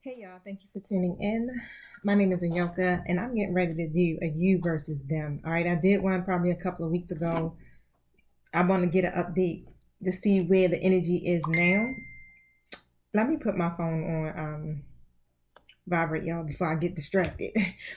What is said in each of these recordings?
Hey y'all, thank you for tuning in. My name is Anyoka and I'm getting ready to do a you versus them. All right, I did one probably a couple of weeks ago. I want to get an update to see where the energy is now. Let me put my phone on vibrate, y'all, before I get distracted.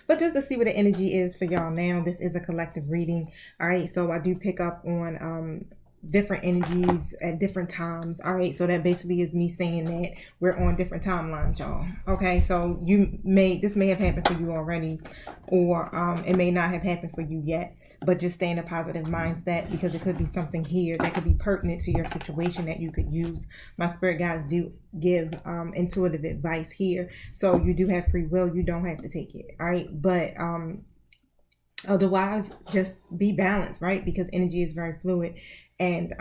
But just to see what the energy is for y'all now. This is a collective reading. All right, so I do pick up on different energies at different times. All right, so that basically is me saying that we're on different timelines, y'all. Okay, so this may have happened for you already, or it may not have happened for you yet, but just stay in a positive mindset, because it could be something here that could be pertinent to your situation that you could use. My spirit guides do give intuitive advice here, so you do have free will. You don't have to take it. All right, but otherwise, just be balanced, right? Because energy is very fluid, and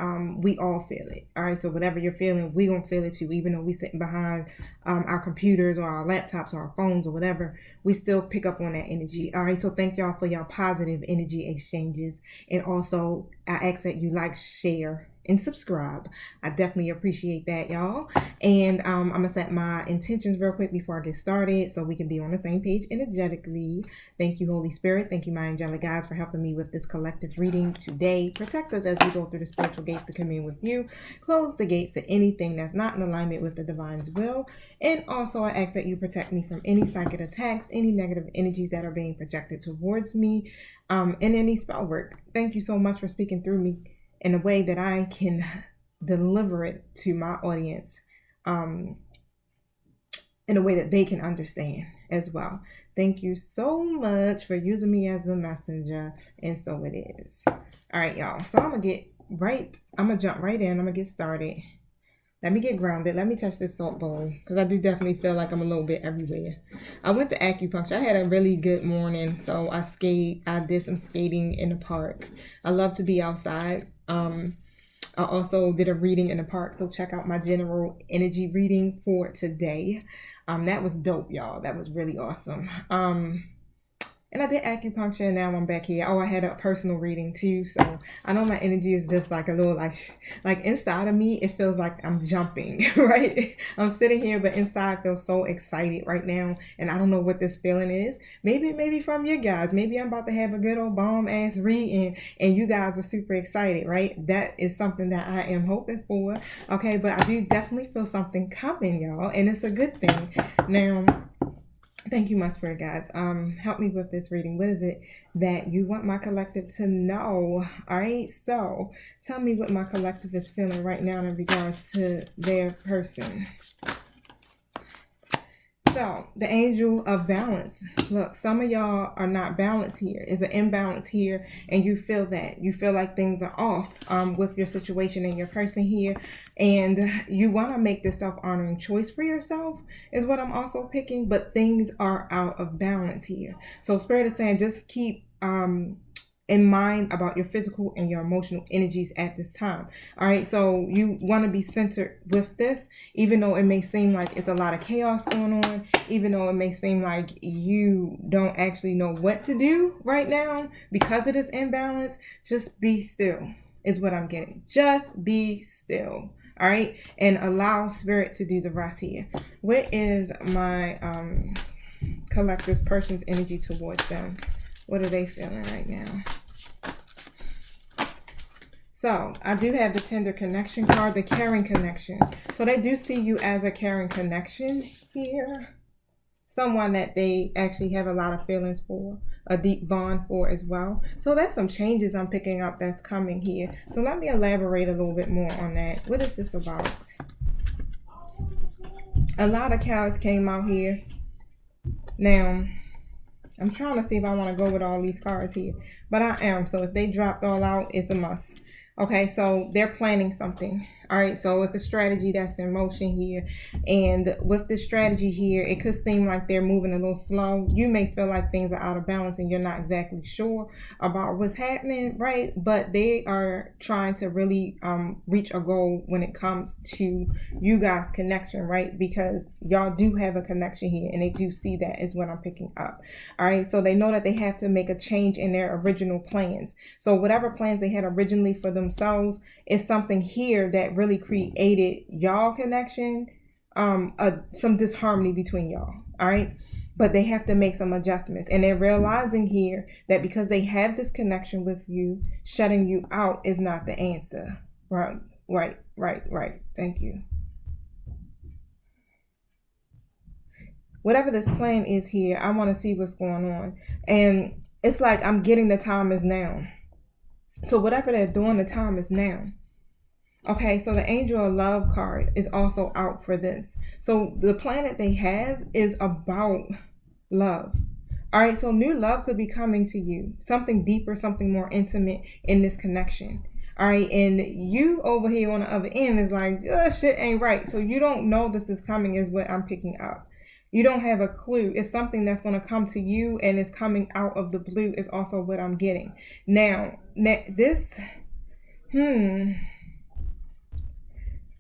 we all feel it. All right, so whatever you're feeling, we gonna feel it too. Even though we sitting behind our computers or our laptops or our phones or whatever, we still pick up on that energy. All right, so thank y'all for y'all positive energy exchanges, and also I ask that you like, share, and subscribe. I definitely appreciate that, y'all. And I'm gonna set my intentions real quick before I get started, so we can be on the same page energetically. Thank you, Holy Spirit. Thank you, my angelic guides, for helping me with this collective reading today. Protect us as we go through the spiritual gates to commune with you. Close the gates to anything that's not in alignment with the divine's will. And also, I ask that you protect me from any psychic attacks, any negative energies that are being projected towards me, and any spell work. Thank you so much for speaking through me in a way that I can deliver it to my audience in a way that they can understand as well. Thank you so much for using me as a messenger, and so it is. All right, y'all. So I'm gonna jump right in. I'm gonna get started. Let me get grounded. Let me touch this salt bowl, because I do definitely feel like I'm a little bit everywhere. I went to acupuncture. I had a really good morning, so I did some skating in the park. I love to be outside. I also did a reading in the park, so check out my general energy reading for today. That was dope, y'all. That was really awesome. And I did acupuncture, and now I'm back here. Oh, I had a personal reading too, so I know my energy is just like a little like inside of me, it feels like I'm jumping, right? I'm sitting here, but inside I feel so excited right now, and I don't know what this feeling is. Maybe from you guys. Maybe I'm about to have a good old bomb ass reading, and you guys are super excited, right? That is something that I am hoping for. Okay, but I do definitely feel something coming, y'all, and it's a good thing. Now, thank you, my spirit guides. Help me with this reading. What is it that you want my collective to know? All right, so tell me what my collective is feeling right now in regards to their person. So, the angel of balance. Look, some of y'all are not balanced here. It's an imbalance here, and you feel that. You feel like things are off with your situation and your person here, and you want to make this self-honoring choice for yourself, is what I'm also picking, but things are out of balance here. So, Spirit is saying just keep in mind about your physical and your emotional energies at this time. All right, so you want to be centered with this, even though it may seem like it's a lot of chaos going on, even though it may seem like you don't actually know what to do right now because of this imbalance. Just be still is what I'm getting. Just be still. All right, and allow spirit to do the rest here. What is my collective person's energy towards them? What are they feeling right now? So I do have the tender connection card, the caring connection. So they do see you as a caring connection here. Someone that they actually have a lot of feelings for, a deep bond for as well. So that's some changes I'm picking up that's coming here. So let me elaborate a little bit more on that. What is this about? A lot of cards came out here. Now, I'm trying to see if I want to go with all these cards here, but I am. So if they dropped all out, it's a must. Okay, so they're planning something. All right, so it's a strategy that's in motion here. And with this strategy here, it could seem like they're moving a little slow. You may feel like things are out of balance and you're not exactly sure about what's happening, right? But they are trying to really reach a goal when it comes to you guys' connection, right? Because y'all do have a connection here, and they do see that is what I'm picking up. All right, so they know that they have to make a change in their original plans. So whatever plans they had originally for themselves is something here that really created y'all connection some disharmony between y'all. All right. But they have to make some adjustments. And they're realizing here that because they have this connection with you, shutting you out is not the answer. Right. Thank you. Whatever this plan is here, I want to see what's going on. And it's like I'm getting the time is now. So whatever they're doing, the time is now. Okay, so the Angel of Love card is also out for this. So the planet they have is about love. All right, so new love could be coming to you. Something deeper, something more intimate in this connection. All right, and you over here on the other end is like, shit ain't right. So you don't know this is coming is what I'm picking up. You don't have a clue. It's something that's going to come to you and it's coming out of the blue is also what I'm getting. Now this,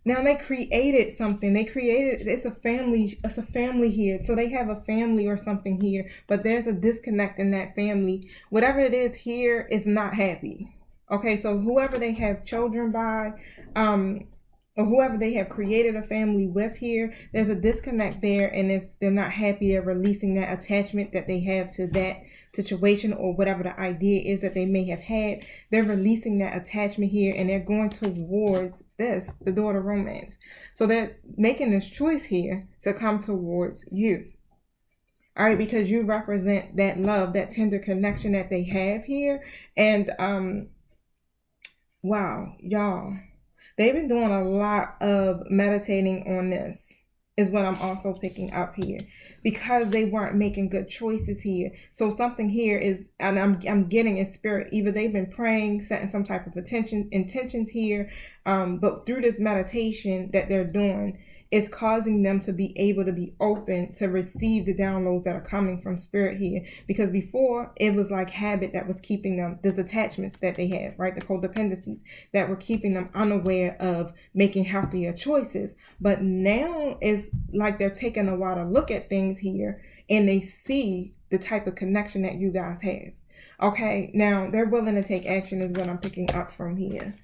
Now they created something. It's a family here. So they have a family or something here, but there's a disconnect in that family. Whatever it is here is not happy. Okay, so whoever they have children by, or whoever they have created a family with here, there's a disconnect there, and they're not happy. They're releasing that attachment that they have to that situation or whatever the idea is that they may have had. They're releasing that attachment here, and they're going towards the door of romance. So they're making this choice here to come towards you. All right, because you represent that love, that tender connection that they have here. And wow, y'all. They've been doing a lot of meditating on this, is what I'm also picking up here, because they weren't making good choices here. So something here is, and I'm getting in spirit, either they've been praying, setting some type of intentions here, but through this meditation that they're doing, it's causing them to be able to be open to receive the downloads that are coming from spirit here. Because before, it was like habit that was keeping them, these attachments that they have, right? The codependencies that were keeping them unaware of making healthier choices. But now it's like they're taking a while to look at things here, and they see the type of connection that you guys have. Okay, now they're willing to take action is what I'm picking up from here.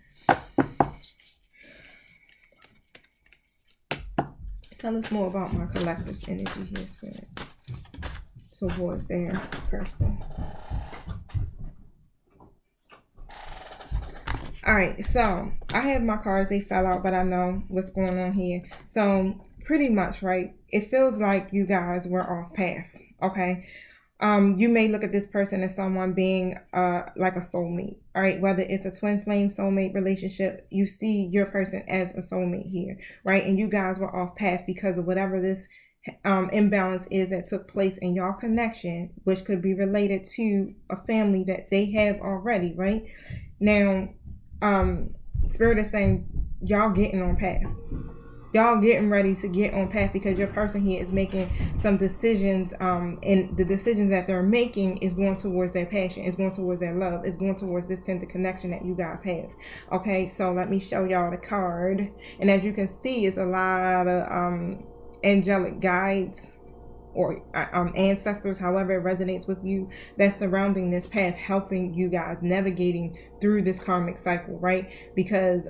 Tell us more about my collective's energy here, Spirit, towards their person. All right, so I have my cards. They fell out, but I know what's going on here. So pretty much, right, it feels like you guys were off path, okay? You may look at this person as someone being like a soulmate, all right? Whether it's a twin flame soulmate relationship, you see your person as a soulmate here, right? And you guys were off path because of whatever this imbalance is that took place in your connection, which could be related to a family that they have already, right? Now, Spirit is saying y'all getting on path. Y'all getting ready to get on path because your person here is making some decisions, and the decisions that they're making is going towards their passion, is going towards their love, is going towards this tender connection that you guys have. Okay, so let me show y'all the card. And as you can see, it's a lot of angelic guides or ancestors, however it resonates with you, that's surrounding this path, helping you guys navigating through this karmic cycle, right? Because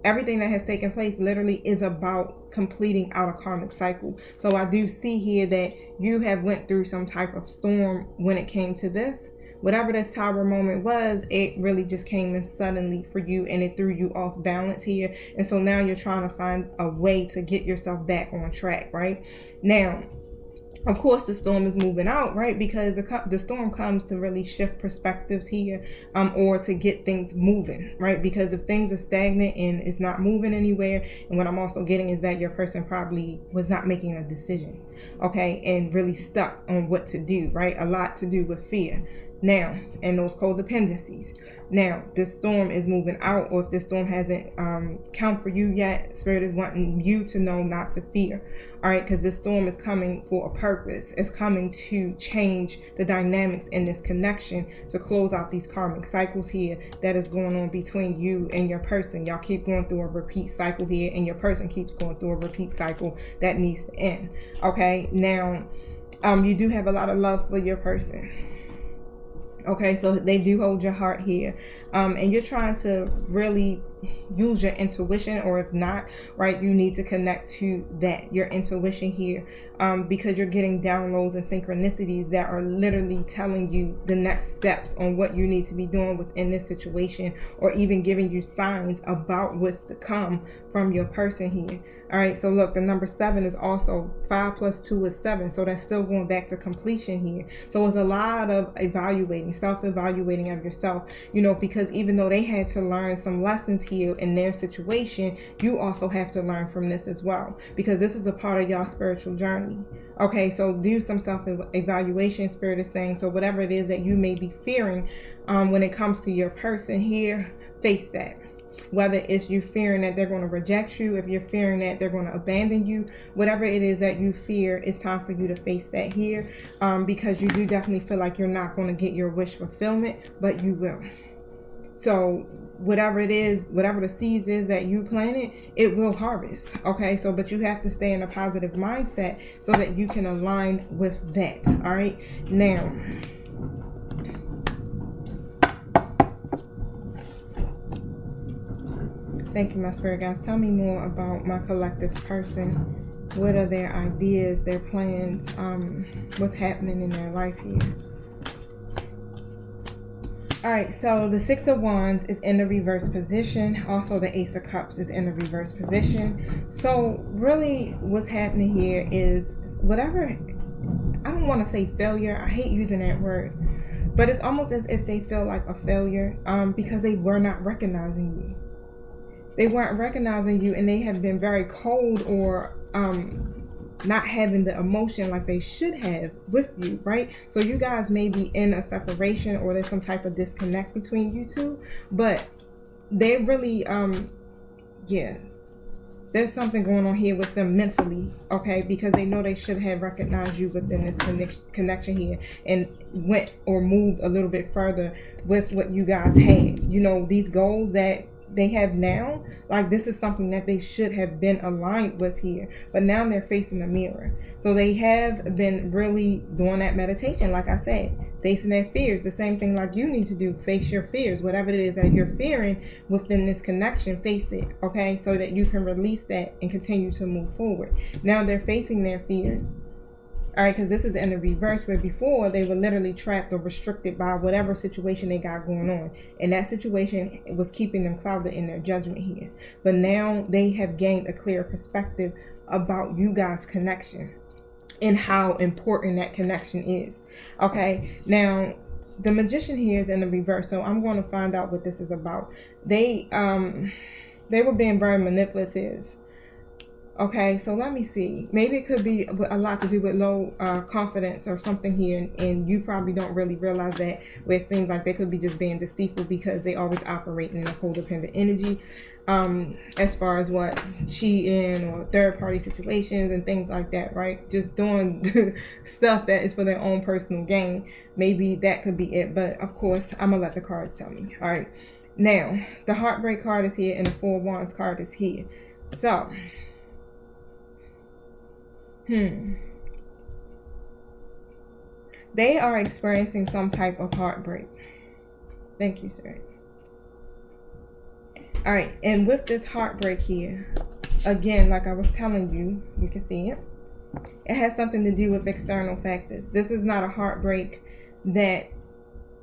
everything that has taken place literally is about completing out a karmic cycle. So I do see here that you have went through some type of storm when it came to this. Whatever this tower moment was, it really just came in suddenly for you, and it threw you off balance here. And so now you're trying to find a way to get yourself back on track, right? Now, of course, the storm is moving out, right? Because the storm comes to really shift perspectives here, or to get things moving, right? Because if things are stagnant and it's not moving anywhere, and what I'm also getting is that your person probably was not making a decision, okay? And really stuck on what to do, right? A lot to do with fear. Now, and those codependencies. Now, this storm is moving out, or if this storm hasn't come for you yet, Spirit is wanting you to know not to fear, all right? Because this storm is coming for a purpose. It's coming to change the dynamics in this connection, to close out these karmic cycles here that is going on between you and your person. Y'all keep going through a repeat cycle here, and your person keeps going through a repeat cycle that needs to end, okay? Now, you do have a lot of love for your person. Okay, so they do hold your heart here, and you're trying to really use your intuition, or if not, right, you need to connect to that, your intuition here, because you're getting downloads and synchronicities that are literally telling you the next steps on what you need to be doing within this situation, or even giving you signs about what's to come from your person here. All right, so look, the number 7 is also 5 plus 2 is 7, so that's still going back to completion here. So it's a lot of evaluating, self-evaluating of yourself, because even though they had to learn some lessons here in their situation, you also have to learn from this as well, because this is a part of your spiritual journey. Okay, so do some self-evaluation, Spirit is saying. So whatever it is that you may be fearing when it comes to your person here, face that. Whether it's you fearing that they're going to reject you, if you're fearing that they're going to abandon you, whatever it is that you fear, it's time for you to face that here, because you do definitely feel like you're not going to get your wish fulfillment, but you will. So whatever it is, whatever the seeds is that you planted, it will harvest. Okay, so but you have to stay in a positive mindset so that you can align with that. All right, now thank you, my spirit guys. Tell me more about my collective's person. What are their ideas, their plans, what's happening in their life here? All right, so the 6 of Wands is in the reverse position. Also, the Ace of Cups is in the reverse position. So really what's happening here is whatever, I don't want to say failure. I hate using that word. But it's almost as if they feel like a failure because they were not recognizing you. They weren't recognizing you, and they have been very cold, or not having the emotion like they should have with you, right? So you guys may be in a separation, or there's some type of disconnect between you two, but they really, there's something going on here with them mentally, okay? Because they know they should have recognized you within this connection here, and went or moved a little bit further with what you guys had. These goals that they have now, like this is something that they should have been aligned with here, but now they're facing the mirror. So they have been really doing that meditation, like I said, facing their fears. The same thing like you need to do, face your fears. Whatever it is that you're fearing within this connection, face it, okay? So that you can release that and continue to move forward. Now they're facing their fears. All right, because this is in the reverse, where before they were literally trapped or restricted by whatever situation they got going on. And that situation was keeping them clouded in their judgment here. But now they have gained a clear perspective about you guys' connection and how important that connection is. Okay, now the Magician here is in the reverse. So I'm going to find out what this is about. They were being very manipulative. Okay, so let me see. Maybe it could be a lot to do with low confidence or something here, and you probably don't really realize that, where it seems like they could be just being deceitful because they always operate in a codependent energy, as far as what, cheating or third-party situations and things like that, right? Just doing stuff that is for their own personal gain. Maybe that could be it, but of course, I'm going to let the cards tell me. All right, now, the Heartbreak card is here, and the 4 of Wands card is here. So they are experiencing some type of heartbreak. Thank you, sir. All right, and with this heartbreak here, again, like I was telling you, you can see it. It has something to do with external factors. This is not a heartbreak that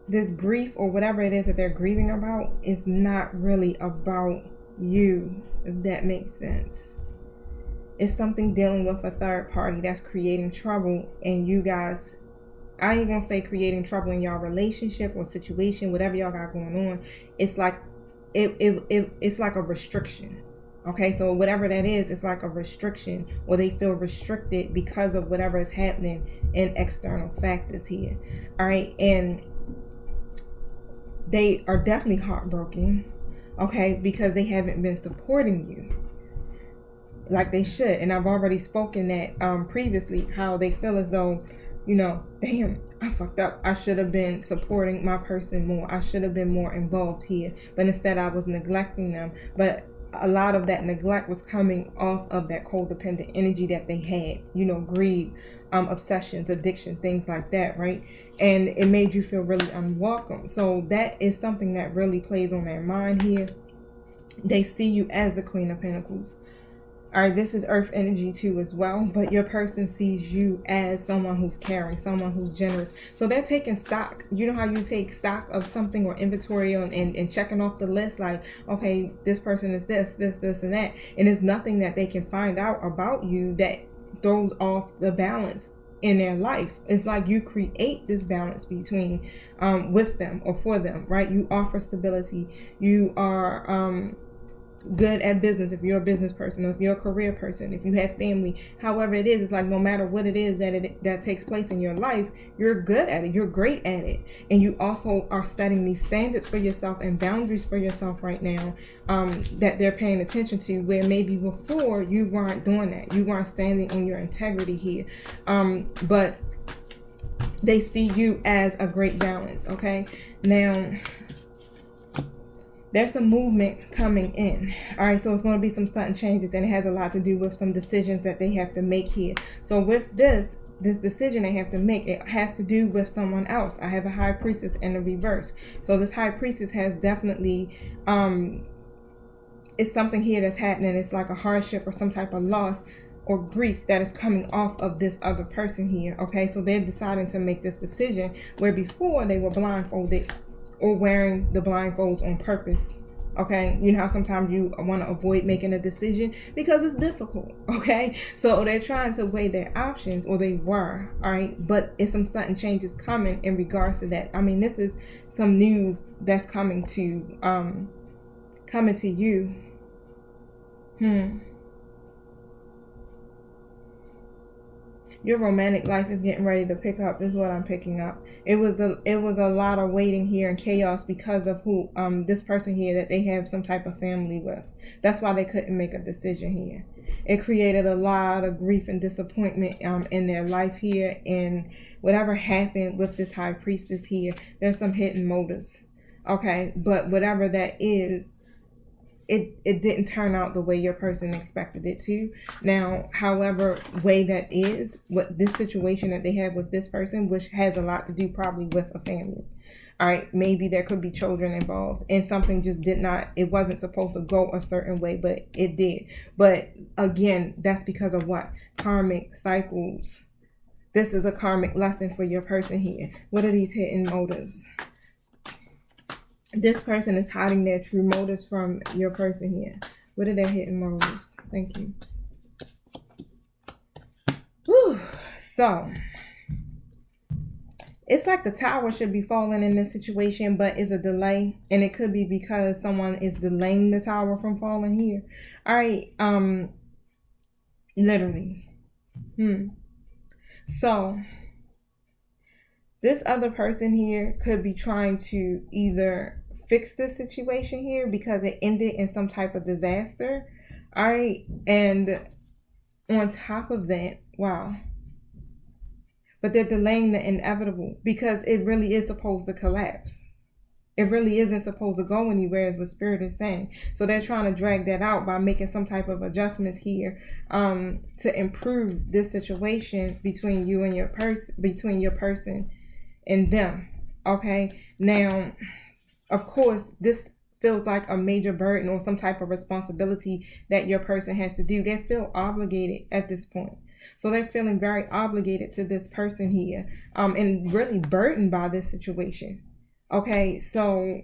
this grief or whatever it is that they're grieving about is not really about you, if that makes sense. It's something dealing with a third party that's creating trouble, and you guys, I ain't gonna say creating trouble in y'all relationship or situation, whatever y'all got going on. It's like it's like a restriction. Okay, so whatever that is, it's like a restriction, or they feel restricted because of whatever is happening in external factors here. All right, and they are definitely heartbroken, okay, because they haven't been supporting you like they should. And I've already spoken that previously, how they feel as though, damn, I fucked up. I should have been supporting my person more. I should have been more involved here. But instead I was neglecting them. But a lot of that neglect was coming off of that codependent energy that they had, greed, obsessions, addiction, things like that, right? And it made you feel really unwelcome. So that is something that really plays on their mind here. They see you as the Queen of Pentacles. All right, this is earth energy too as well, but your person sees you as someone who's caring, someone who's generous. So they're taking stock. You know how you take stock of something or inventory on and checking off the list, like, okay, this person is this, and that. And there's nothing that they can find out about you that throws off the balance in their life. It's like you create this balance between with them or for them, right? You offer stability. You are good at business if you're a business person, or if you're a career person, if you have family, however it is, it's like no matter what it is that takes place in your life, you're good at it, you're great at it. And you also are setting these standards for yourself and boundaries for yourself right now, that they're paying attention to, where maybe before you weren't doing that, you weren't standing in your integrity here. But they see you as a great balance. Okay, now there's some movement coming in. All right, so it's going to be some sudden changes, and it has a lot to do with some decisions that they have to make here. So with this decision they have to make, it has to do with someone else. I have a high priestess in the reverse. So this high priestess has definitely, it's something here that's happening. It's like a hardship or some type of loss or grief that is coming off of this other person here. Okay, so they're deciding to make this decision, where before they were blindfolded or wearing the blindfolds on purpose. Okay, you know how sometimes you want to avoid making a decision because it's difficult. Okay, so they're trying to weigh their options, or they were. All right, but it's some sudden changes coming in regards to that. I mean, this is some news that's coming to you. Your romantic life is getting ready to pick up, is what I'm picking up. It was a lot of waiting here and chaos because of who this person here that they have some type of family with. That's why they couldn't make a decision here. It created a lot of grief and disappointment in their life here, and whatever happened with this high priestess here, there's some hidden motives. Okay, but whatever that is, it didn't turn out the way your person expected it to. Now, however way that is, what this situation that they have with this person, which has a lot to do probably with a family. All right, maybe there could be children involved, and something just it wasn't supposed to go a certain way, but it did. But again, that's because of what? Karmic cycles. This is a karmic lesson for your person here. What are these hidden motives? This person is hiding their true motives from your person here. What are their hidden motives? Thank you. Whew. So, it's like the tower should be falling in this situation, but it's a delay. And it could be because someone is delaying the tower from falling here. All right. Literally. So, this other person here could be trying to either fix this situation here because it ended in some type of disaster. All right, and on top of that, wow, but they're delaying the inevitable because it really is supposed to collapse. It really isn't supposed to go anywhere, is what Spirit is saying. So they're trying to drag that out by making some type of adjustments here to improve this situation between you and your person, between your person and them. Okay, now of course this feels like a major burden or some type of responsibility that your person has to do. They feel obligated at this point, so they're feeling very obligated to this person here, and really burdened by this situation. Okay, so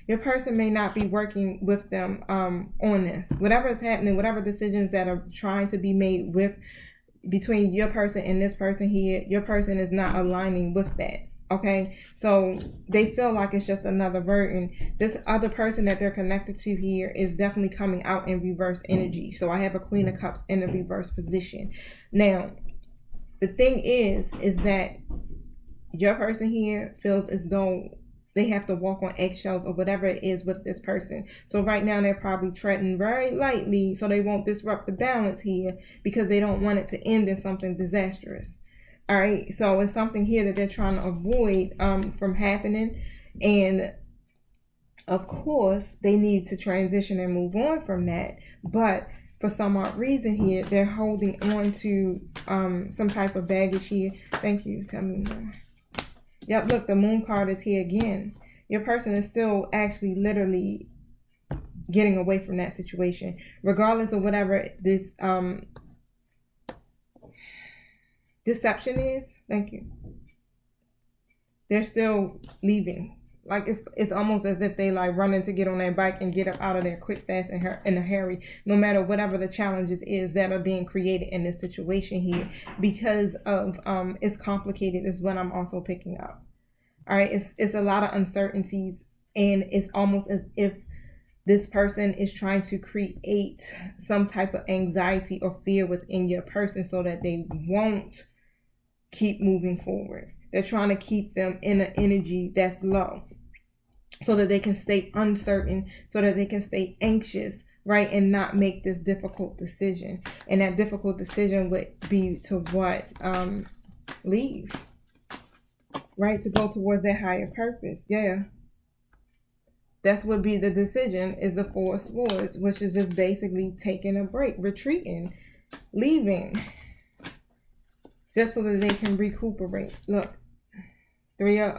your person may not be working with them on this. Whatever is happening, whatever decisions that are trying to be made between your person and this person here, your person is not aligning with that. Okay, so they feel like it's just another burden. This other person that they're connected to here is definitely coming out in reverse energy. So I have a Queen of Cups in a reverse position. Now, the thing is that your person here feels as though they have to walk on eggshells or whatever it is with this person. So right now they're probably treading very lightly so they won't disrupt the balance here because they don't want it to end in something disastrous. All right, so it's something here that they're trying to avoid from happening. And of course, they need to transition and move on from that. But for some odd reason here, they're holding on to some type of baggage here. Thank you. Tell me more. Yep, look, the Moon card is here again. your person is still actually literally getting away from that situation, regardless of whatever this deception is. Thank you. They're still leaving. Like it's almost as if they like running to get on their bike and get up out of there quick, fast, and in a hurry, no matter whatever the challenges is that are being created in this situation here, because of it's complicated is what I'm also picking up. All right, it's a lot of uncertainties, and it's almost as if this person is trying to create some type of anxiety or fear within your person so that they won't keep moving forward. They're trying to keep them in an energy that's low so that they can stay uncertain, so that they can stay anxious, right, and not make this difficult decision. And that difficult decision would be to what? Leave, right, to go towards their higher purpose. Yeah. That's would be the decision, is the Four of Swords, which is just basically taking a break, retreating, leaving, just so that they can recuperate. Look, Three of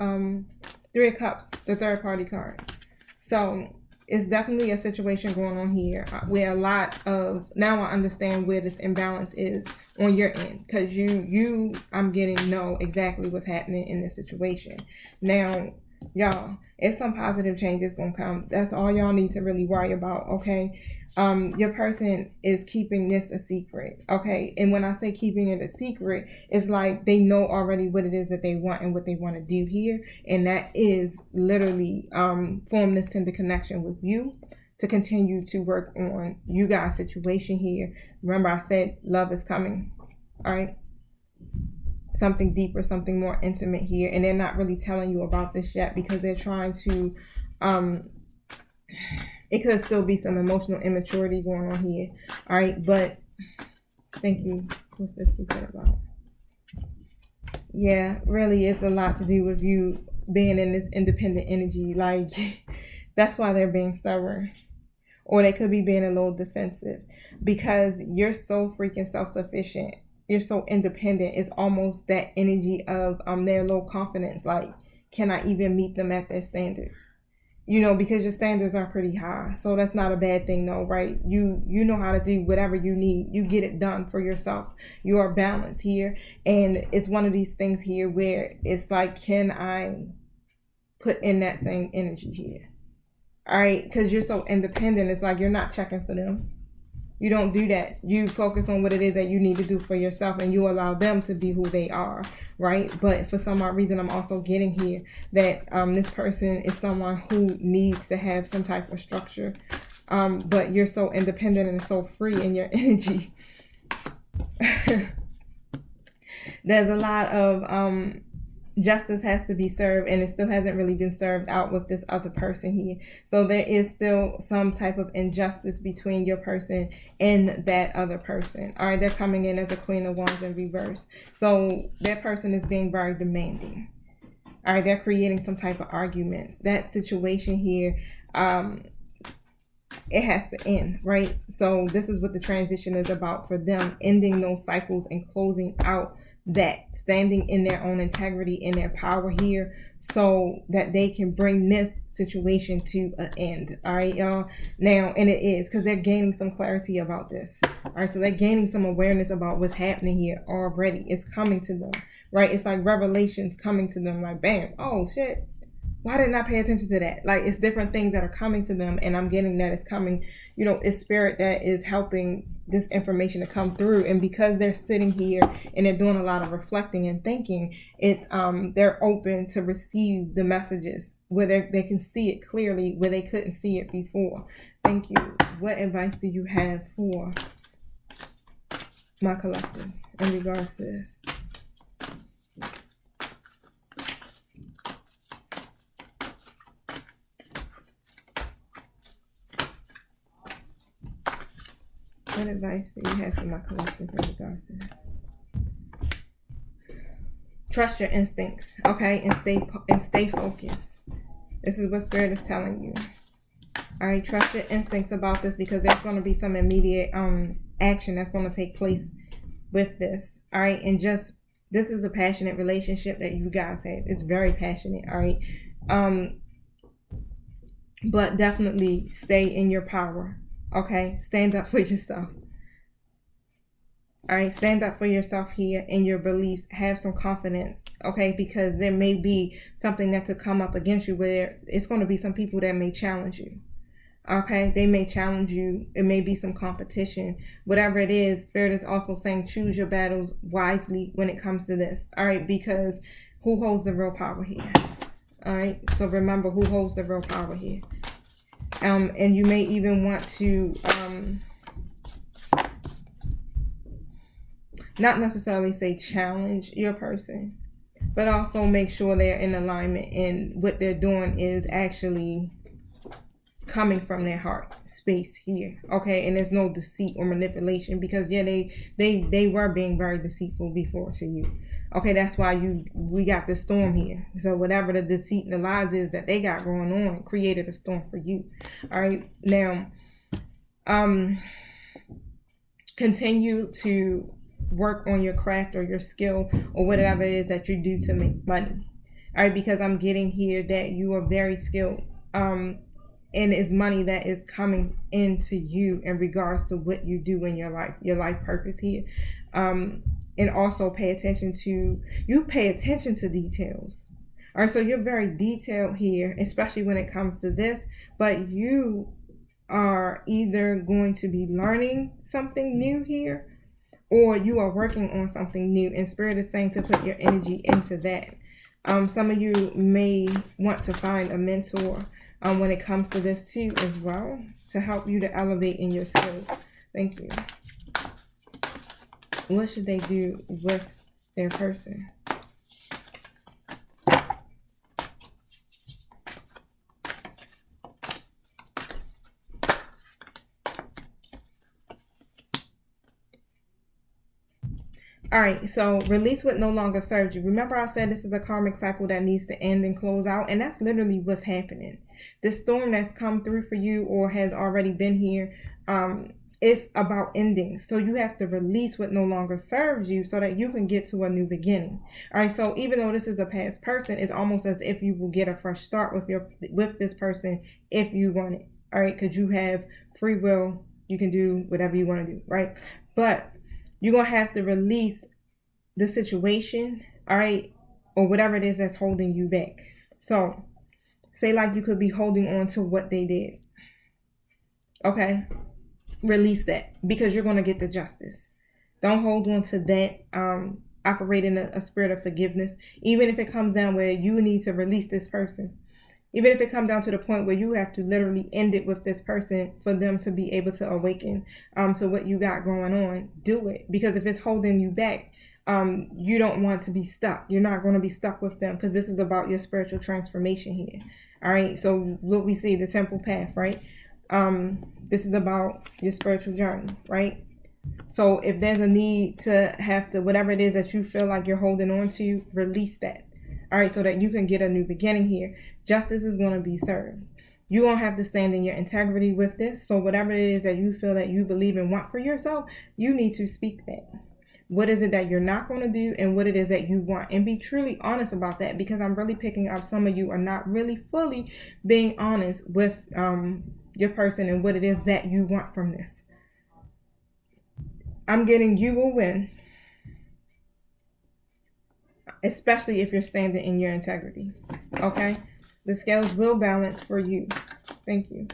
Cups, the third party card. So it's definitely a situation going on here where a lot of, now I understand where this imbalance is on your end, because I'm getting know exactly what's happening in this situation. Now, y'all, it's some positive changes gonna come. That's all y'all need to really worry about, okay? Your person is keeping this a secret, okay? And when I say keeping it a secret, it's like they know already what it is that they want and what they want to do here, and that is literally form this tender connection with you to continue to work on you guys' situation here. Remember, I said love is coming, all right? Something deeper, something more intimate here, and they're not really telling you about this yet because they're trying to it could still be some emotional immaturity going on here, all right? But thank you. What's this secret about? Yeah, really, it's a lot to do with you being in this independent energy. Like, that's why they're being stubborn, or they could be being a little defensive, because you're so freaking self-sufficient. You're so independent. It's almost that energy of their low confidence. Like, can I even meet them at their standards? You know, because your standards are pretty high. So that's not a bad thing though, right? You know how to do whatever you need. You get it done for yourself. You are balanced here. And it's one of these things here where it's like, can I put in that same energy here? All right, because you're so independent. It's like you're not checking for them. You don't do that. You focus on what it is that you need to do for yourself, and you allow them to be who they are, right? But for some odd reason, I'm also getting here that this person is someone who needs to have some type of structure. But you're so independent and so free in your energy. There's a lot of justice has to be served, and it still hasn't really been served out with this other person here. So there is still some type of injustice between your person and that other person. All right, they're coming in as a Queen of Wands in reverse. So that person is being very demanding. All right, they're creating some type of arguments. That situation here, it has to end, right? So this is what the transition is about for them, ending those cycles and closing out that, standing in their own integrity, in their power here, so that they can bring this situation to an end. All right, y'all. Now, and it is because they're gaining some clarity about this. All right, so they're gaining some awareness about what's happening here already. It's coming to them, right? It's like revelations coming to them, like, bam, oh shit, why didn't I pay attention to that? Like, it's different things that are coming to them, and I'm getting that it's coming, you know, it's spirit that is helping this information to come through. And because they're sitting here and they're doing a lot of reflecting and thinking, it's they're open to receive the messages where they can see it clearly where they couldn't see it before. Thank you. What advice do you have for my collective in regards to this? What advice do you have for my collective in regards to this? Trust your instincts, okay, and stay focused. This is what Spirit is telling you. All right, trust your instincts about this, because there's going to be some immediate action that's going to take place with this. All right, and just, this is a passionate relationship that you guys have. It's very passionate. All right. but definitely stay in your power. Okay, stand up for yourself. All right, stand up for yourself here in your beliefs. Have some confidence, okay? Because there may be something that could come up against you where it's going to be some people that may challenge you. Okay, they may challenge you. It may be some competition. Whatever it is, Spirit is also saying choose your battles wisely when it comes to this. All right, because who holds the real power here? All right, so remember who holds the real power here. And you may even want to not necessarily say challenge your person, but also make sure they're in alignment and what they're doing is actually coming from their heart space here. Okay, and there's no deceit or manipulation, because yeah, they were being very deceitful before to you. Okay, that's why we got this storm here. So whatever the deceit and the lies is that they got going on created a storm for you. All right, now continue to work on your craft or your skill or whatever it is that you do to make money. All right, because I'm getting here that you are very skilled. And it's money that is coming into you in regards to what you do in your life purpose here. And also pay attention to details. All right, so you're very detailed here, especially when it comes to this, but you are either going to be learning something new here or you are working on something new, and Spirit is saying to put your energy into that. Some of you may want to find a mentor when it comes to this too as well, to help you to elevate in your skills. Thank you. What should they do with their person? All right, so release what no longer serves you. Remember I said this is a karmic cycle that needs to end and close out, and that's literally what's happening. This storm that's come through for you or has already been here, it's about ending. So you have to release what no longer serves you so that you can get to a new beginning. All right, so even though this is a past person, it's almost as if you will get a fresh start with this person if you want it. All right, because you have free will. You can do whatever you want to do, right? But you're going to have to release the situation, all right, or whatever it is that's holding you back. So say like you could be holding on to what they did. Okay, release that, because you're going to get the justice. Don't hold on to that. Operate in a spirit of forgiveness, even if it comes down where you need to release this person. Even if it comes down to the point where you have to literally end it with this person for them to be able to awaken to what you got going on, do it. Because if it's holding you back, you don't want to be stuck. You're not going to be stuck with them, because this is about your spiritual transformation here. All right. So what we see, the temple path, right? This is about your spiritual journey, right? So if there's a need to have to, whatever it is that you feel like you're holding on to, release that. All right, so that you can get a new beginning here. Justice is going to be served. You won't have to stand in your integrity with this. So whatever it is that you feel that you believe and want for yourself, you need to speak that. What is it that you're not going to do, and what it is that you want, and be truly honest about that, because I'm really picking up some of you are not really fully being honest with your person and what it is that you want from this. I'm getting you will win, especially if you're standing in your integrity. Okay, the scales will balance for you. Thank you.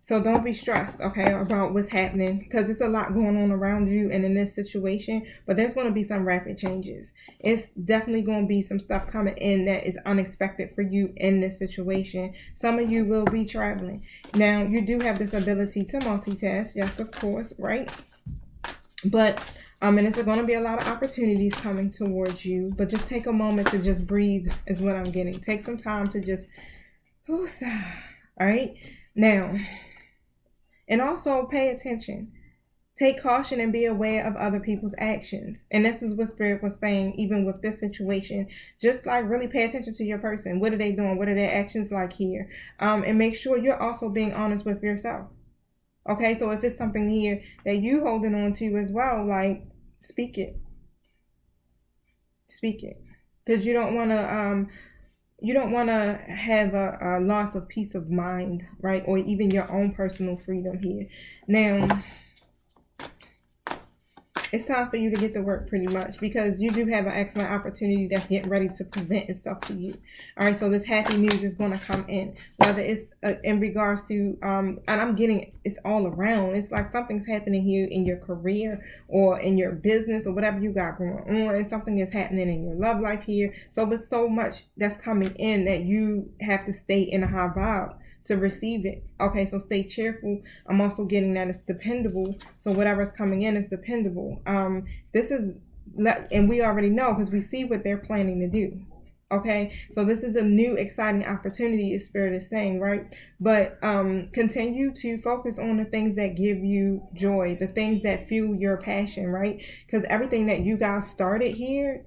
So don't be stressed, okay, about what's happening, because it's a lot going on around you and in this situation, but there's going to be some rapid changes. It's definitely going to be some stuff coming in that is unexpected for you in this situation. Some of you will be traveling. Now, you do have this ability to multitask, yes, of course, right? But and it's going to be a lot of opportunities coming towards you, but just take a moment to just breathe is what I'm getting. Take some time to just, all right? Now, and also pay attention. Take caution and be aware of other people's actions. And this is what Spirit was saying, even with this situation. Just like really pay attention to your person. What are they doing? What are their actions like here? And make sure you're also being honest with yourself. Okay, so if it's something here that you holding on to as well, like, speak it. Speak it. Because you don't want to you don't want to have a loss of peace of mind, right? Or even your own personal freedom here. Now, it's time for you to get to work pretty much, because you do have an excellent opportunity that's getting ready to present itself to you. All right, so this happy news is going to come in, whether it's in regards to and I'm getting it's all around. It's like something's happening here in your career or in your business or whatever you got going on, and something is happening in your love life here. So there's so much that's coming in that you have to stay in a high vibe to receive it. Okay, so stay cheerful. I'm also getting that it's dependable. So whatever's coming in is dependable. This is, and we already know because we see what they're planning to do. Okay, so this is a new exciting opportunity, as Spirit is saying, right? But continue to focus on the things that give you joy, the things that fuel your passion, right? Because everything that you guys started here,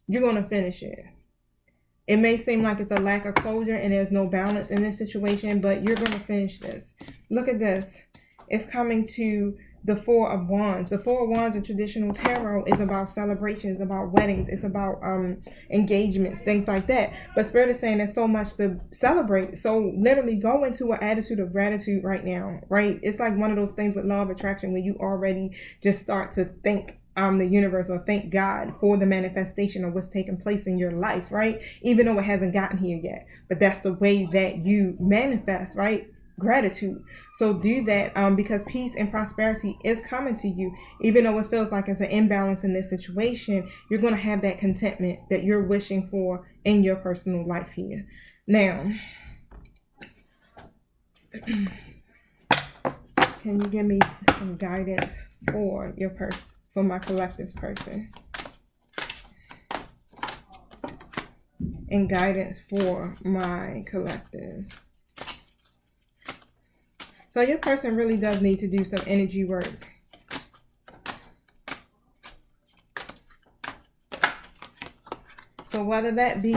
you're going to finish it. It may seem like it's a lack of closure and there's no balance in this situation, but you're going to finish this. Look at this. It's coming to the Four of Wands. The Four of Wands in traditional tarot is about celebrations, about weddings. It's about engagements, things like that. But Spirit is saying there's so much to celebrate. So literally go into an attitude of gratitude right now, right? It's like one of those things with law of attraction when you already just start to thank the universe or thank God for the manifestation of what's taking place in your life, right? Even though it hasn't gotten here yet, but that's the way that you manifest, right? Gratitude. So do that because peace and prosperity is coming to you. Even though it feels like it's an imbalance in this situation, you're going to have that contentment that you're wishing for in your personal life here. Now, can you give me some guidance for your person? For my collectives person, and guidance for my collective. So your person really does need to do some energy work. So whether that be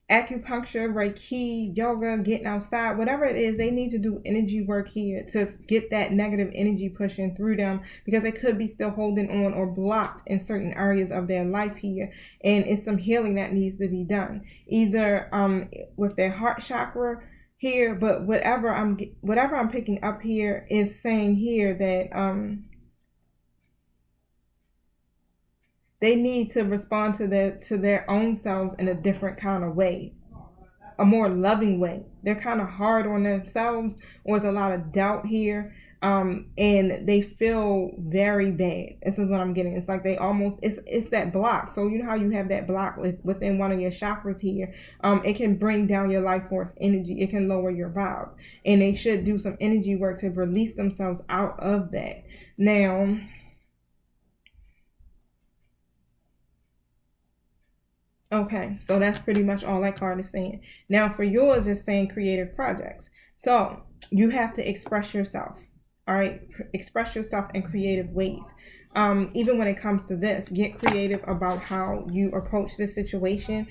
acupuncture, Reiki, yoga, getting outside, whatever it is, they need to do energy work here to get that negative energy pushing through them, because they could be still holding on or blocked in certain areas of their life here, and it's some healing that needs to be done, either with their heart chakra here. But whatever I'm picking up here is saying here that they need to respond to their own selves in a different kind of way, a more loving way. They're kind of hard on themselves, or there's a lot of doubt here, and they feel very bad. This is what I'm getting. It's like they almost, it's that block. So you know how you have that block within one of your chakras here. It can bring down your life force energy. It can lower your vibe, and they should do some energy work to release themselves out of that. Now, okay, so that's pretty much all that card is saying. Now for yours, it's saying creative projects. So you have to express yourself. All right, express yourself in creative ways. Even when it comes to this, get creative about how you approach this situation.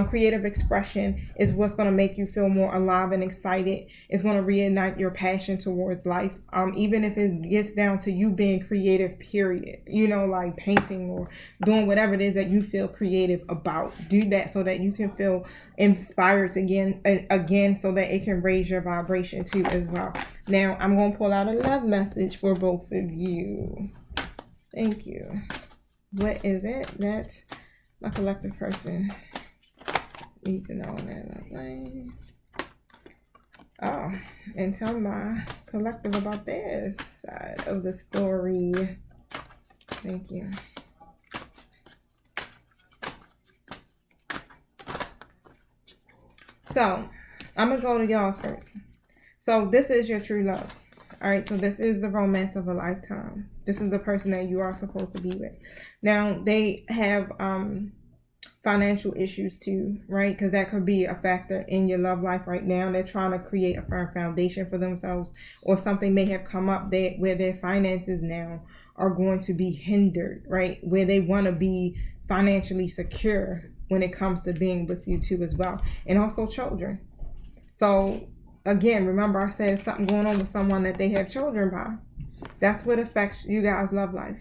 Creative expression is what's going to make you feel more alive and excited. It's going to reignite your passion towards life. Even if it gets down to you being creative, period, you know, like painting or doing whatever it is that you feel creative about. Do that so that you can feel inspired again, so that it can raise your vibration too as well. Now I'm going to pull out a love message for both of you. Thank you. What is it that my collective person needs to know on that thing? Oh, and tell my collective about their side of the story. Thank you. So, I'm going to go to y'all's first. So, this is your true love. All right, so this is the romance of a lifetime. This is the person that you are supposed to be with. Now, they have financial issues too, right? Because that could be a factor in your love life right now. They're trying to create a firm foundation for themselves, or something may have come up where their finances now are going to be hindered, right? Where they want to be financially secure when it comes to being with you too as well. And also children. So again, remember I said something going on with someone that they have children by. That's what affects you guys' love life,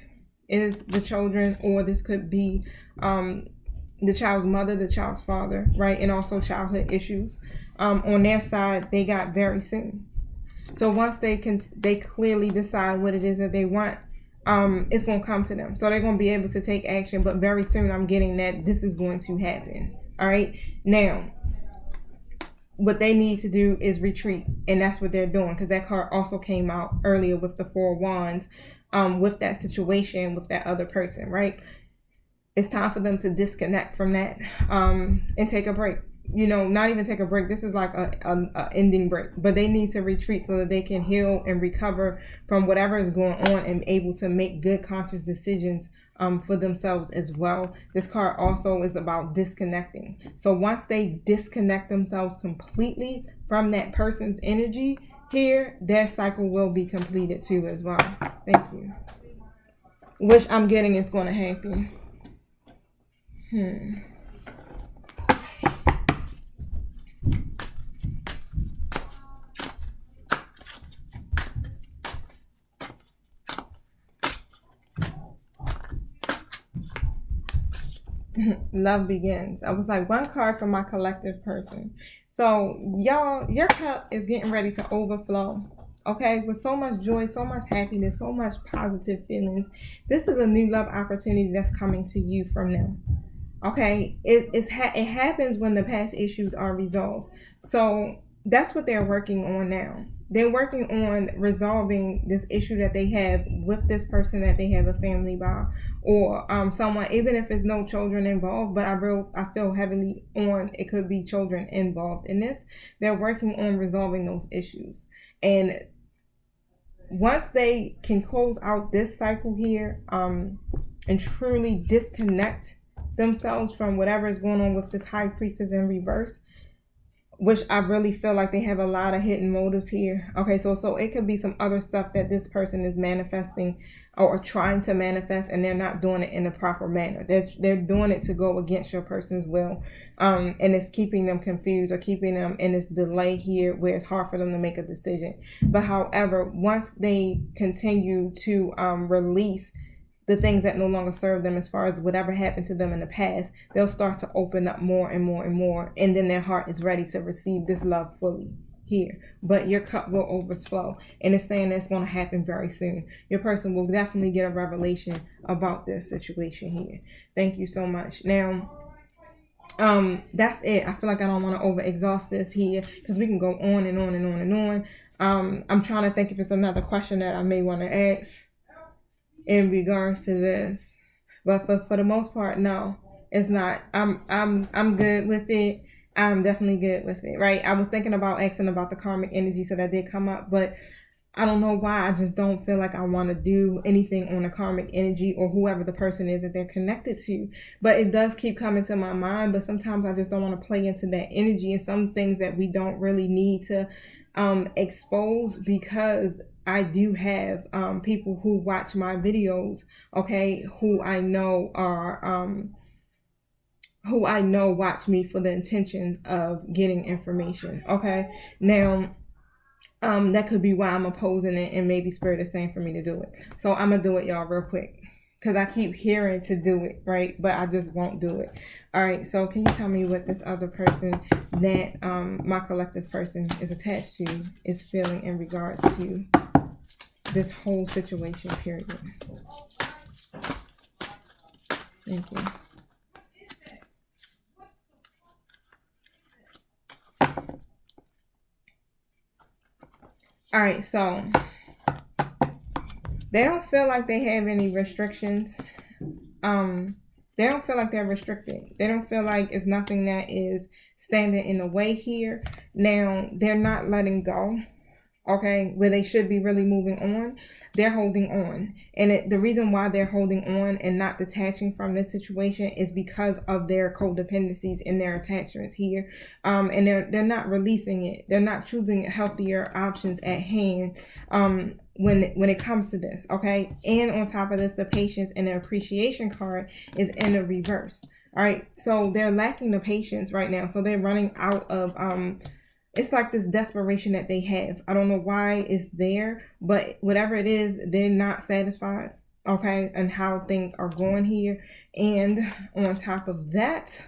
is the children, or this could be the child's mother, the child's father, right? And also childhood issues. On their side, they got very soon. So once they clearly decide what it is that they want, it's going to come to them. So they're going to be able to take action. But very soon, I'm getting that this is going to happen. All right. Now, what they need to do is retreat, and that's what they're doing, because that card also came out earlier with the Four of Wands, with that situation with that other person, right? It's time for them to disconnect from that, and take a break. Not even take a break. This is like a ending break, but they need to retreat so that they can heal and recover from whatever is going on and able to make good conscious decisions for themselves as well. This card also is about disconnecting. So once they disconnect themselves completely from that person's energy here, their cycle will be completed too as well. Thank you. Which I'm getting is going to happen. Love begins. I was like, one card for my collective person. So y'all, your cup is getting ready to overflow. Okay, with so much joy, so much happiness, so much positive feelings. This is a new love opportunity that's coming to you from them. Okay, it happens when the past issues are resolved. So that's what they're working on now. They're working on resolving this issue that they have with this person that they have a family by, or someone, even if it's no children involved, but I feel heavily on it could be children involved in this. They're working on resolving those issues. And once they can close out this cycle here, and truly disconnect themselves from whatever is going on with this High Priestess in reverse, which I really feel like they have a lot of hidden motives here. Okay, so it could be some other stuff that this person is manifesting or trying to manifest, and they're not doing it in the proper manner. They're doing it to go against your person's will, and it's keeping them confused or keeping them in this delay here where it's hard for them to make a decision. But however, once they continue to release the things that no longer serve them, as far as whatever happened to them in the past, they'll start to open up more and more and more, and then their heart is ready to receive this love fully here. But your cup will overflow, and it's saying that's going to happen very soon. Your person will definitely get a revelation about this situation here. Thank you so much. Now, that's it. I feel like I don't want to over exhaust this here, because we can go on and on and on and on. I'm trying to think if it's another question that I may want to ask in regards to this, but for the most part, no, it's not. I'm good with it. I'm definitely good with it, right? I was thinking about asking about the karmic energy, so that did come up, but I don't know why. I just don't feel like I want to do anything on the karmic energy or whoever the person is that they're connected to. But it does keep coming to my mind, but sometimes I just don't want to play into that energy and some things that we don't really need to expose, because I do have people who watch my videos, okay, who I know watch me for the intention of getting information, okay? Now, that could be why I'm opposing it, and maybe Spirit is saying for me to do it. So I'm gonna do it, y'all, real quick, because I keep hearing to do it, right? But I just won't do it. All right, so can you tell me what this other person that my collective person is attached to is feeling in regards to this whole situation, period? Thank you. All right, so they don't feel like they have any restrictions. They don't feel like they're restricted. They don't feel like it's nothing that is standing in the way here. Now, they're not letting go, okay, where they should be really moving on. They're holding on, and the reason why they're holding on and not detaching from this situation is because of their codependencies and their attachments here, and they're not releasing it. They're not choosing healthier options at hand when it comes to this, okay? And on top of this, the patience and the appreciation card is in the reverse. All right, so they're lacking the patience right now, so they're running out of it's like this desperation that they have. I don't know why it's there, but whatever it is, they're not satisfied. okay, and how things are going here. And on top of that,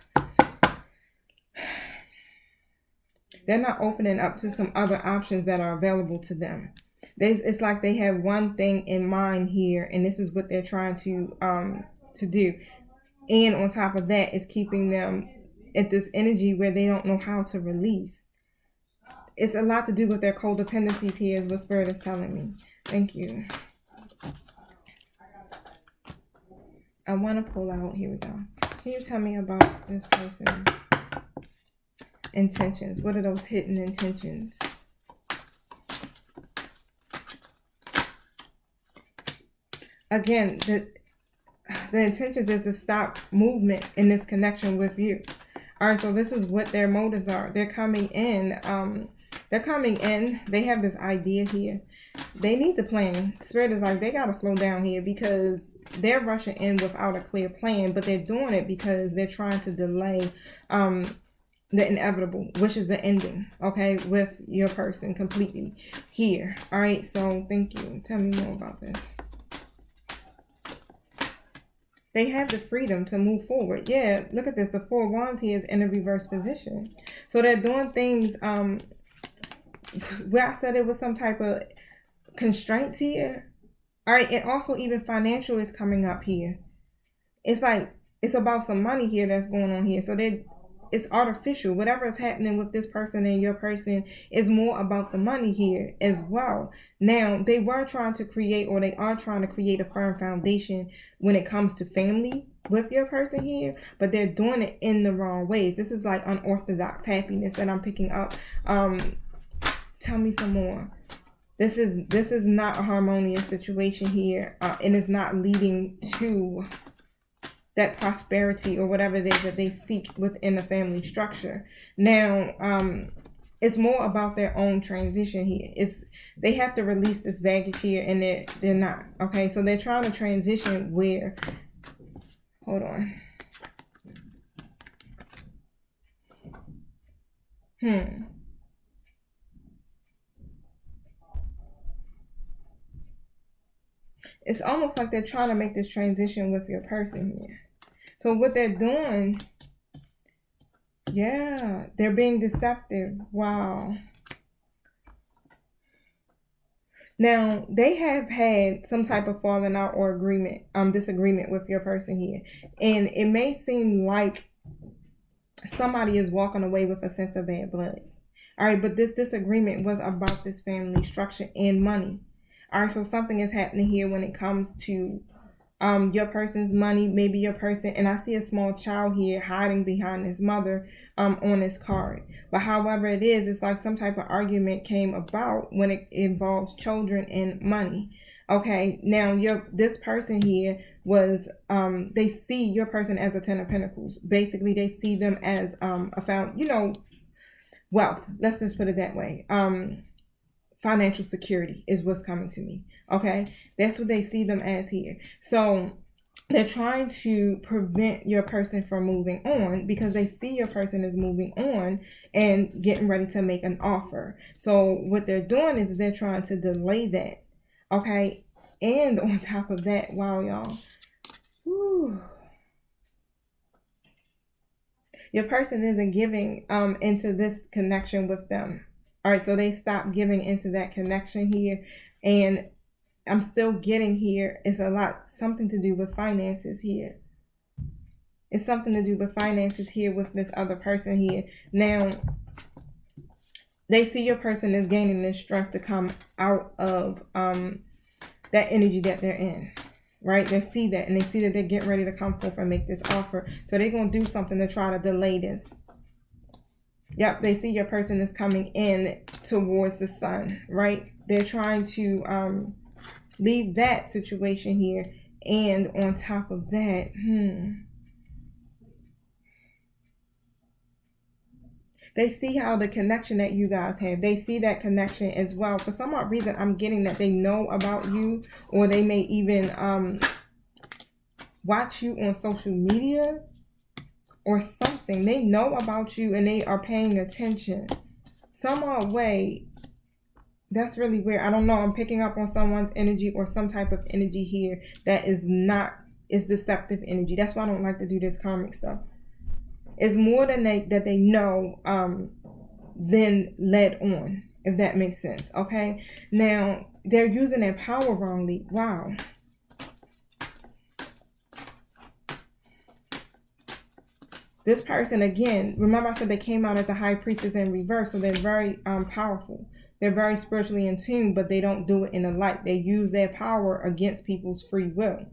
they're not opening up to some other options that are available to them. It's like they have one thing in mind here, and this is what they're trying to do. And on top of that, it's keeping them at this energy where they don't know how to release. It's a lot to do with their codependencies here, is what Spirit is telling me. Thank you. I want to pull out. Here we go. Can you tell me about this person's intentions? What are those hidden intentions? Again, the intentions is to stop movement in this connection with you. All right, so this is what their motives are. They're coming in. They have this idea here. They need to plan. Spirit is like, they got to slow down here, because they're rushing in without a clear plan, but they're doing it because they're trying to delay the inevitable, which is the ending, okay, with your person completely here. All right, so thank you. Tell me more about this. They have the freedom to move forward. Yeah, look at this. The Four of Wands here is in a reverse position. So they're doing things where I said it was some type of constraints here. All right, and also even financial is coming up here. It's like, it's about some money here that's going on here. So it's artificial. Whatever is happening with this person and your person is more about the money here as well. Now, they were trying to create, or they are trying to create, a firm foundation when it comes to family with your person here, but they're doing it in the wrong ways. This is like unorthodox happiness that I'm picking up. Tell me some more. This is not a harmonious situation here, and it's not leading to that prosperity or whatever it is that they seek within the family structure. Now, it's more about their own transition here. They have to release this baggage here, and they're not. Okay, so they're trying to transition where, hold on. It's almost like they're trying to make this transition with your person here. So what they're doing, yeah, they're being deceptive. Wow. Now, they have had some type of falling out or disagreement with your person here. And it may seem like somebody is walking away with a sense of bad blood. All right, but this disagreement was about this family structure and money. All right, so something is happening here when it comes to your person's money, maybe your person, and I see a small child here hiding behind his mother on this card. But however it is, it's like some type of argument came about when it involves children and money. Okay, now this person here was they see your person as a 10 of Pentacles. Basically, they see them as wealth. Let's just put it that way. Financial security is what's coming to me. Okay, that's what they see them as here. So they're trying to prevent your person from moving on, because they see your person is moving on and getting ready to make an offer. So what they're doing is they're trying to delay that. Okay, and on top of that, wow, y'all, whew, your person isn't giving into this connection with them. All right, so they stopped giving into that connection here, and I'm still getting here. It's something to do with finances here. It's something to do with finances here with this other person here. Now, they see your person is gaining this strength to come out of that energy that they're in. Right? They see that, and they see that they're getting ready to come forth and make this offer. So they're going to do something to try to delay this. Yep, they see your person is coming in towards the sun, right? They're trying to leave that situation here. And on top of that, they see how the connection that you guys have. They see that connection as well. For some odd reason, I'm getting that they know about you, or they may even watch you on social media or something. They know about you and they are paying attention. Some odd way, That's really weird. I don't know. I'm picking up on someone's energy or some type of energy here that is not, is deceptive energy. That's why I don't like to do this karmic stuff. It's more than that they know than led on, if that makes sense. Okay. Now they're using their power wrongly. Wow. This person, again, remember I said they came out as a high priestess in reverse, so they're very powerful. They're very spiritually in tune, but they don't do it in the light. They use their power against people's free will.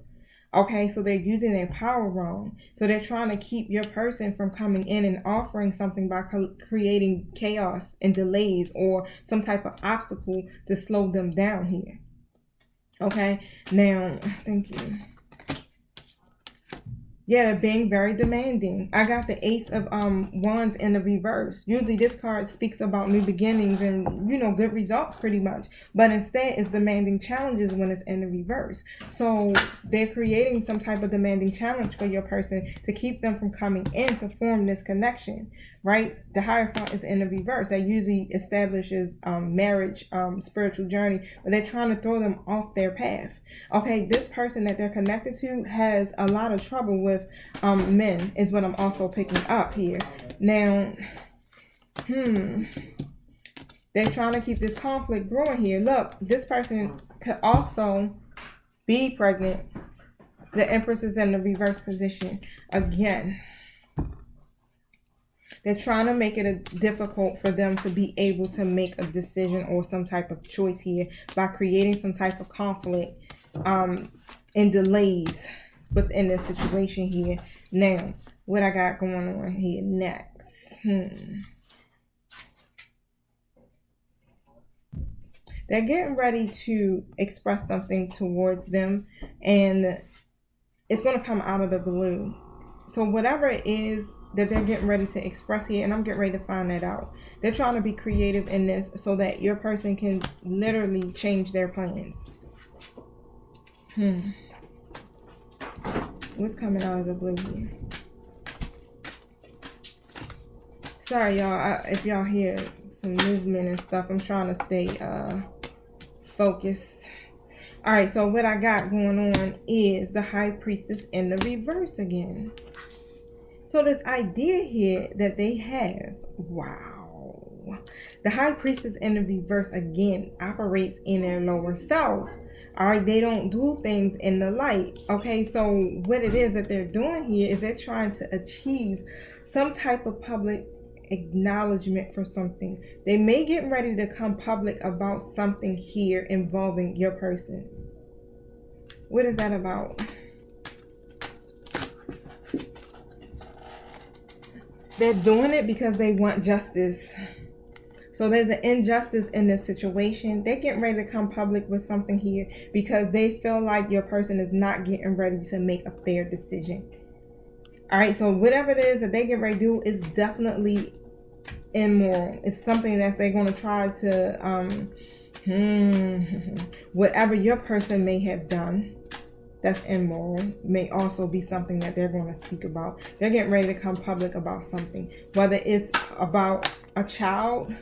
Okay, so they're using their power wrong. So they're trying to keep your person from coming in and offering something by creating chaos and delays or some type of obstacle to slow them down here. Okay, now, thank you. Yeah, they're being very demanding. I got the Ace of Wands in the reverse. Usually this card speaks about new beginnings and, you know, good results pretty much. But instead it's demanding challenges when it's in the reverse. So they're creating some type of demanding challenge for your person to keep them from coming in to form this connection, right? The Hierophant is in the reverse. That usually establishes marriage, spiritual journey, but they're trying to throw them off their path. Okay, this person that they're connected to has a lot of trouble with men, is what I'm also picking up here. Now, they're trying to keep this conflict brewing here. Look, this person could also be pregnant. The Empress is in the reverse position again. They're trying to make it difficult for them to be able to make a decision or some type of choice here by creating some type of conflict and delays within this situation here. Now, what I got going on here next? They're getting ready to express something towards them, and it's going to come out of the blue. So whatever it is that they're getting ready to express here, and I'm getting ready to find that out. They're trying to be creative in this so that your person can literally change their plans. What's coming out of the blue here? Sorry, y'all, if y'all hear some movement and stuff, I'm trying to stay focused. All right, so what I got going on is the High Priestess in the reverse again. So this idea here that they have, wow. The High Priestess in the reverse again operates in their lower self. All right, they don't do things in the light. Okay, so what it is that they're doing here is they're trying to achieve some type of public acknowledgement for something. They may get ready to come public about something here involving your person. What is that about? They're doing it because they want justice. So there's an injustice in this situation. They're getting ready to come public with something here because they feel like your person is not getting ready to make a fair decision. All right, so whatever it is that they get ready to do is definitely immoral. It's something that they're going to try to, whatever your person may have done that's immoral may also be something that they're going to speak about. They're getting ready to come public about something, whether it's about a child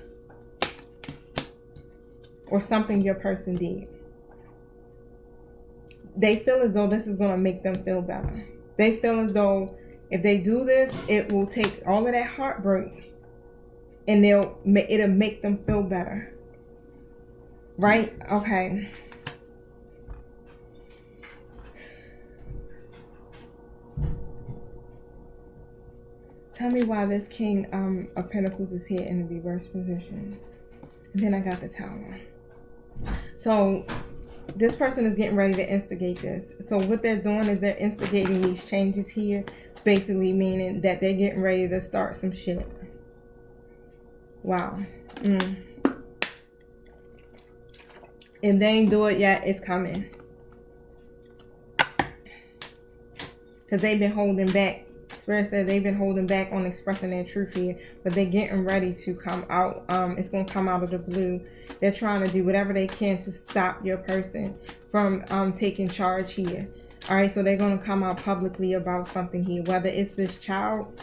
or something your person did. They feel as though this is going to make them feel better. They feel as though if they do this, it will take all of that heartbreak and it'll make them feel better. Right? Okay. Tell me why this King of Pentacles is here in the reverse position. And then I got the Tower. So this person is getting ready to instigate this. So what they're doing is they're instigating these changes here, basically meaning that they're getting ready to start some shit. Wow. If they ain't do it yet, it's coming. Because they've been holding back. Spirit said they've been holding back on expressing their truth here, but they're getting ready to come out. It's going to come out of the blue. They're trying to do whatever they can to stop your person from taking charge here. All right, so they're going to come out publicly about something here, whether it's this child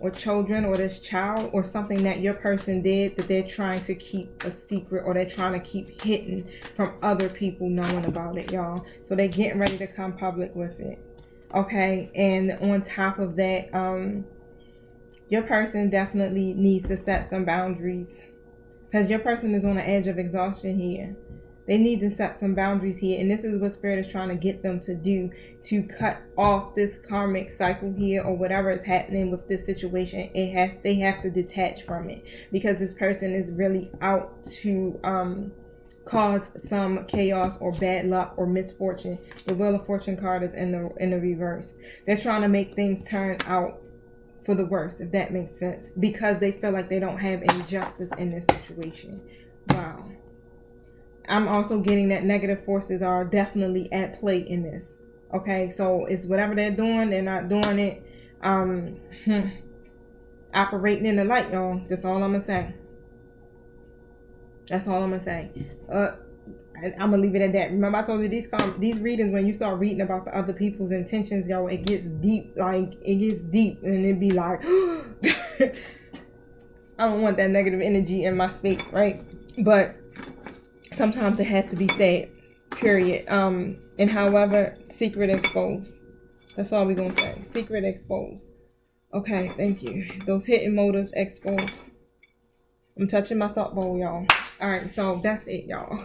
or children, or this child, or something that your person did that they're trying to keep a secret, or they're trying to keep hidden from other people knowing about it, y'all. So they're getting ready to come public with it. Okay, and on top of that, your person definitely needs to set some boundaries, because your person is on the edge of exhaustion here. They need to set some boundaries here, and this is what Spirit is trying to get them to do, to cut off this karmic cycle here, or whatever is happening with this situation. They have to detach from it, because this person is really out to cause some chaos or bad luck or misfortune. The Wheel of Fortune card is in the reverse. They're trying to make things turn out for the worst, if that makes sense, because they feel like they don't have any justice in this situation. Wow. I'm also getting that negative forces are definitely at play in this. Okay, so it's whatever they're doing, they're not doing it operating in the light, y'all. That's all I'm gonna say. That's all I'm gonna say. I'm gonna leave it at that. Remember, I told you these readings, when you start reading about the other people's intentions, yo, it gets deep. Like, it gets deep, and it'd be like, I don't want that negative energy in my space, right? But sometimes it has to be said, period. And however, secret exposed. That's all we're gonna say. Secret exposed. Okay, thank you. Those hidden motives exposed. I'm touching my salt bowl, y'all. All right, so that's it, y'all.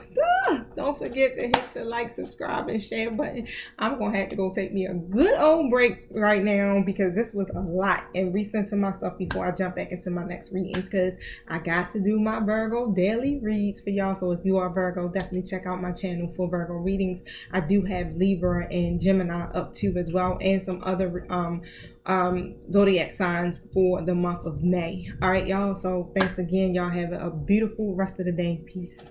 Don't forget to hit the like, subscribe, and share button. I'm gonna have to go take me a good old break right now, because this was a lot, and recenter myself before I jump back into my next readings, because I got to do my Virgo daily reads for y'all. So if you are Virgo, definitely check out my channel for Virgo readings. I do have Libra and Gemini up too as well, and some other zodiac signs for the month of May. All right, y'all, so thanks again. Y'all have a beautiful rest of the day. Peace.